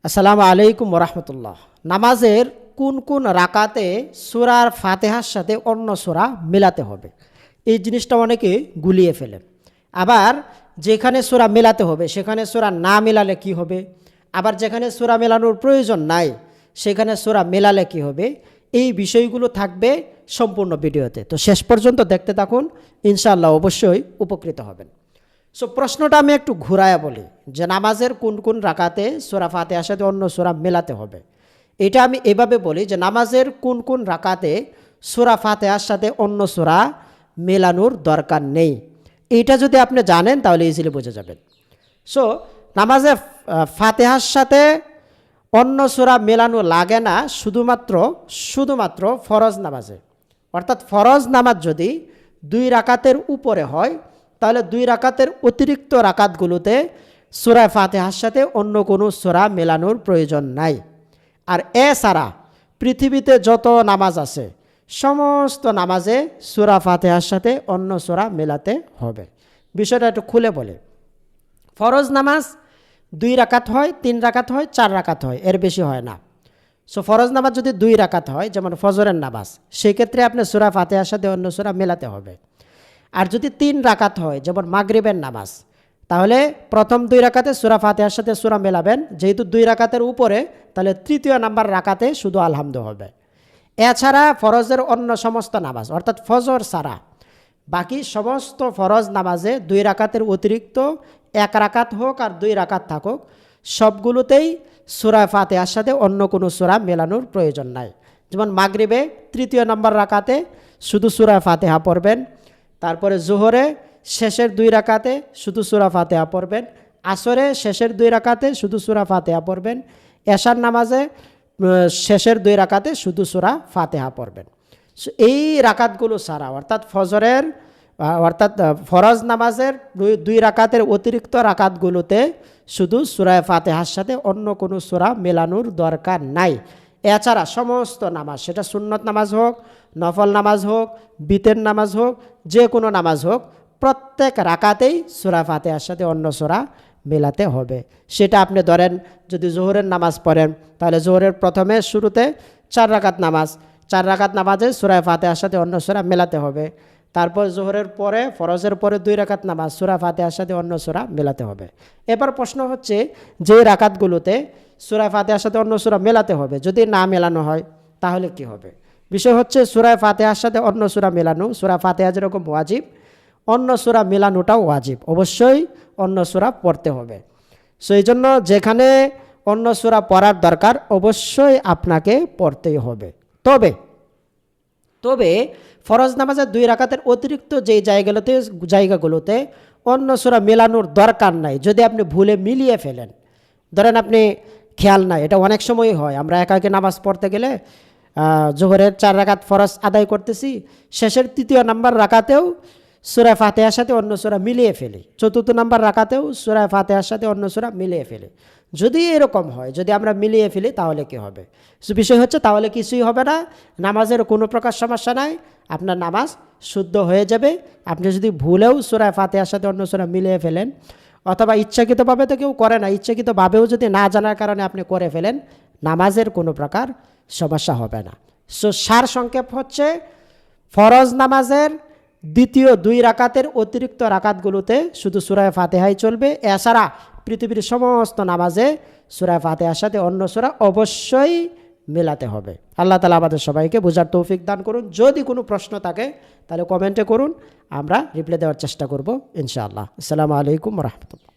আসসালামু আলাইকুম ওরহমতুল্লাহ। নামাজের কোন কোন রাকাতে সূরার ফাতিহার সাথে অন্য সূরা মেলাতে হবে, এই জিনিসটা অনেকে গুলিয়ে ফেলে। আবার যেখানে সূরা মেলাতে হবে সেখানে সূরা না মেলালে কি হবে, আবার যেখানে সূরা মেলানোর প্রয়োজন নাই সেখানে সূরা মেলালে কি হবে, এই বিষয়গুলো থাকবে সম্পূর্ণ ভিডিওতে। তো শেষ পর্যন্ত দেখতে থাকুন, ইনশাআল্লাহ অবশ্যই উপকৃত হবেন। সো প্রশ্নটা আমি একটু ঘুরায়া বলি যে নামাজের কোন কোন রাকাতে সূরা ফাতিহার সাথে অন্য সূরা মেলাতে হবে। এটা আমি এভাবে বলি যে নামাজের কোন কোন রাকাতে সূরা ফাতিহার সাথে অন্য সূরা মেলানোর দরকার নেই। এইটা যদি আপনি জানেন তাহলে ইজিলি বুঝে যাবেন। সো নামাজে ফাতিহার সাথে অন্য সূরা মেলানো লাগে না শুধুমাত্র ফরজ নামাজে। অর্থাৎ ফরজ নামাজ যদি 2 রাকাতের উপরে হয় তাহলে 2 রাকাতের অতিরিক্ত রাকাতগুলোতে সূরা ফাতিহার সাথে অন্য কোনো সূরা মেলানোর প্রয়োজন নাই। আর এছাড়া পৃথিবীতে যত নামাজ আছে সমস্ত নামাজে সূরা ফাতিহার সাথে অন্য সূরা মেলাতে হবে। বিষয়টা একটু খুলে বলে, ফরজ নামাজ 2 রাকাত হয়, 3 রাকাত হয়, 4 রাকাত হয়, এর বেশি হয় না। সো ফরজ নামাজ যদি 2 রাকাত হয়, যেমন ফজরের নামাজ, সেক্ষেত্রে আপনি সূরা ফাতিহার সাথে অন্য সূরা মেলাতে হবে। আর যদি 3 রাকাত হয়, যেমন মাগরিবের নামাজ, তাহলে প্রথম 2 রাকাতে সূরা ফাতিহার সাথে সূরা মেলাবেন। যেহেতু 2 রাকাতের উপরে, তাহলে তৃতীয় নাম্বার রাকাতে শুধু আলহামদু হবে। এছাড়া ফরজের অন্য সমস্ত নামাজ অর্থাৎ ফজর ছাড়া বাকি সমস্ত ফরজ নামাজে 2 রাকাতের অতিরিক্ত 1 রাকাত হোক আর 2 রাকাত থাকুক, সবগুলোতেই সূরা ফাতিহার সাথে অন্য কোনো সূরা মেলানোর প্রয়োজন নাই। যেমন মাগরিবে তৃতীয় নম্বর রাকাতে শুধু সূরা ফাতিহা পড়বেন, তারপরে জোহরে শেষের 2 রাকাতে শুধু সূরা ফাতিহা পড়বেন, আসরে শেষের 2 রাকাতে শুধু সূরা ফাতিহা পড়বেন, এশার নামাজে শেষের 2 রাকাতে শুধু সূরা ফাতিহা পড়বেন। এই রাকাতগুলো ছাড়া অর্থাৎ ফরজ নামাজের 2 রাকাতের অতিরিক্ত রাকাতগুলোতে শুধু সূরা ফাতিহার সাথে অন্য কোনো সূরা মেলানোর দরকার নাই। এছাড়া সমস্ত নামাজ, সেটা সুন্নত নামাজ হোক, নফল নামাজ হোক, বিতের নামাজ হোক, যে কোনো নামাজ হোক, প্রত্যেক রাকাতেই সূরা ফাতিহার সাথে অন্য সূরা মেলাতে হবে। সেটা আপনি ধরেন যদি জোহরের নামাজ পড়েন তাহলে জোহরের প্রথমে শুরুতে 4 রাকাত নামাজ, 4 রাকাত নামাজে সূরা ফাতিহার সাথে অন্য সূরা মেলাতে হবে। তারপর জোহরের পরে ফরজের পরে 2 রাকাত নামাজ, সূরা ফাতিহার সাথে অন্য সূরা মেলাতে হবে। এবার প্রশ্ন হচ্ছে যে রাকাতগুলোতে সূরা ফাতিহার সাথে অন্য সূরা মেলাতে হবে, যদি না মেলানো হয় তাহলে কি হবে? বিষয় হচ্ছে সূরা ফাতিহার সাথে অন্য সূরা মেলানো, সূরা ফাতিহা যেরকম ওয়াজিব, অন্য সূরা মেলানোটাও ওয়াজিব, অবশ্যই অন্য সূরা পড়তে হবে। সো এই জন্য যেখানে অন্য সূরা পড়ার দরকার অবশ্যই আপনাকে পড়তেই হবে। তবে ফরজ নামাজের 2 রাকাতের অতিরিক্ত যেই জায়গাগুলোতে অন্য সূরা মেলানোর দরকার নাই, যদি আপনি ভুলে মিলিয়ে ফেলেন, ধরেন আপনি খেয়াল নাই, এটা অনেক সময়ই হয়, আমরা একাকে নামাজ পড়তে গেলে জোহরের 4 রাকাত ফরজ আদায় করতেছি, শেষের 3য় নাম্বার রাকাতেও সূরা ফাতিহার সাথে অন্য সূরা মিলিয়ে ফেলি, 4র্থ নাম্বার রাকাতেও সূরা ফাতিহার সাথে অন্য সূরা মিলিয়ে ফেলি। যদি এরকম হয়, যদি আমরা মিলিয়ে ফেলি তাহলে কি হবে? বিষয় হচ্ছে তাহলে কিছুই হবে না, নামাজের কোনো প্রকার সমস্যা নাই, আপনার নামাজ শুদ্ধ হয়ে যাবে। আপনি যদি ভুলেও সূরা ফাতিহার সাথে অন্য সূরা মিলিয়ে ফেলেন, অথবা ইচ্ছাকৃতভাবে তো কেউ করে না, ইচ্ছাকৃতভাবেও যদি না জানার কারণে আপনি করে ফেলেন, নামাজের কোনো প্রকার সমস্যা হবে না। সো সার সংক্ষেপ হচ্ছে ফরজ নামাজের দ্বিতীয় 2 রাকাতের অতিরিক্ত রাকাতগুলোতে শুধু সূরা ফাতিহাই চলবে। এছাড়া পৃথিবীর সমস্ত নামাজে সূরা ফাতিহার সাথে অন্য সূরা অবশ্যই মেলাতে হবে। আল্লাহ তাআলা আমাদের সবাইকে বোঝার তৌফিক দান করুন। যদি কোনো প্রশ্ন থাকে তাহলে কমেন্টে করুন, আমরা রিপ্লাই দেওয়ার চেষ্টা করব ইনশাআল্লাহ। আসসালামু আলাইকুম ওয়া রাহমাতুল্লাহ।